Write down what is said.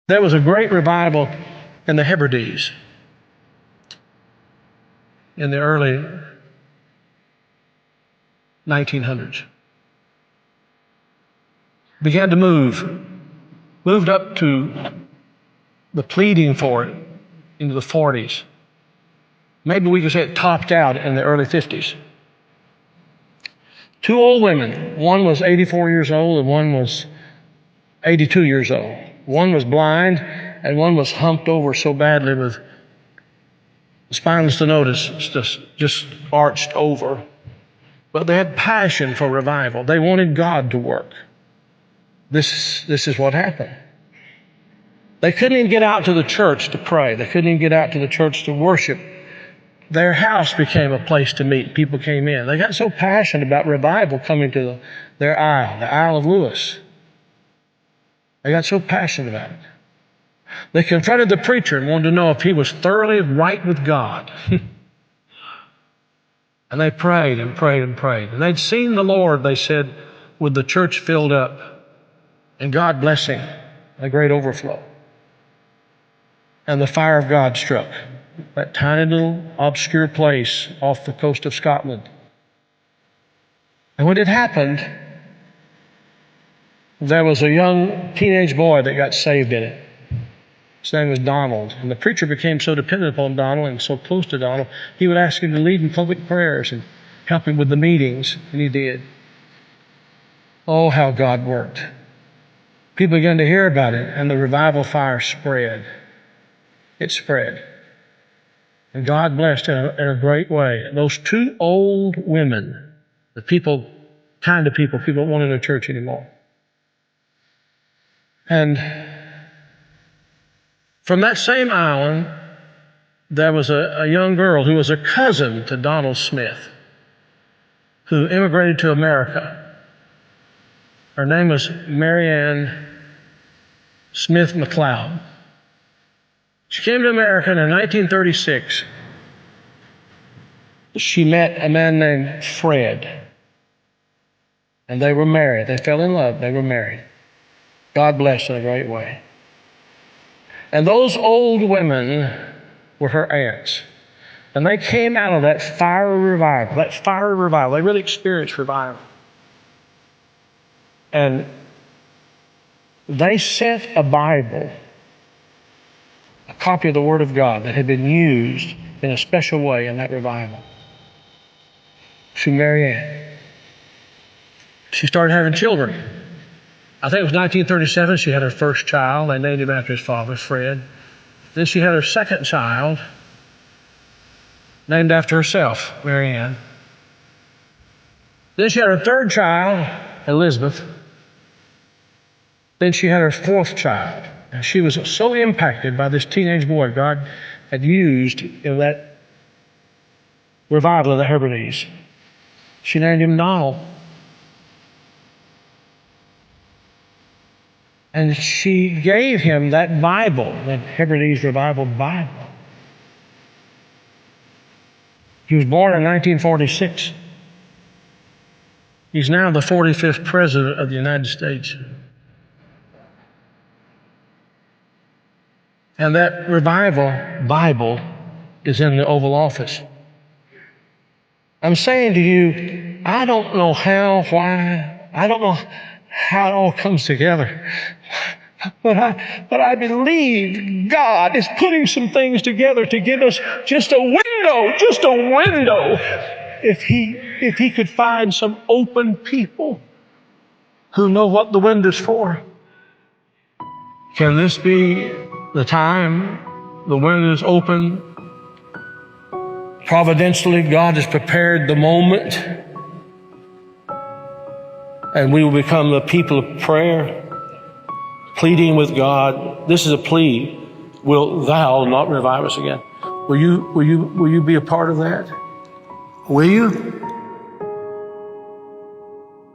There was a great revival in the Hebrides in the early 1900s. Began to moved up to the pleading for it into the 40s. Maybe we could say it topped out in the early 50s. Two old women, one was 84 years old and one was 82 years old. One was blind and one was humped over so badly with spinal stenosis, just arched over. But they had passion for revival. They wanted God to work. This is what happened. They couldn't even get out to the church to pray. They couldn't even get out to the church to worship. Their house became a place to meet. People came in. They got so passionate about revival coming to their Isle, the Isle of Lewis. They got so passionate about it. They confronted the preacher and wanted to know if he was thoroughly right with God. And they prayed and prayed and prayed. And they'd seen the Lord, they said, with the church filled up and God blessing, a great overflow. And the fire of God struck that tiny little obscure place off the coast of Scotland. And when it happened, there was a young teenage boy that got saved in it. His name was Donald. And the preacher became so dependent upon Donald and so close to Donald, he would ask him to lead in public prayers and help him with the meetings, and he did. Oh, how God worked. People began to hear about it, and the revival fire spread. It spread. And God blessed in a great way. Those two old women, the kind of people don't want in a church anymore. And from that same island, there was a young girl who was a cousin to Donald Smith, who immigrated to America. Her name was Marianne Smith McLeod. She came to America in 1936. She met a man named Fred, and they were married. They fell in love. They were married. God blessed in a great way. And those old women were her aunts. And they came out of that fiery revival, They really experienced revival. And they sent a Bible, a copy of the Word of God that had been used in a special way in that revival, to Marianne. She started having children. I think it was 1937 she had her first child. They named him after his father, Fred. Then she had her second child, named after herself, Marianne. Then she had her third child, Elizabeth. Then she had her fourth child. And she was so impacted by this teenage boy God had used in that revival of the Hebrides. She named him Donald. And she gave him that Bible, that Hebrides Revival Bible. He was born in 1946. He's now the 45th President of the United States. And that revival Bible is in the Oval Office. I'm saying to you, I don't know how, why, I don't know how it all comes together. But I believe God is putting some things together to give us just a window, if he could find some open people who know what the window's for. Can this be the time the window's open? Providentially, God has prepared the moment, and we will become the people of prayer, pleading with God. This is a plea. Will thou not revive us again? Will you be a part of that? Will you?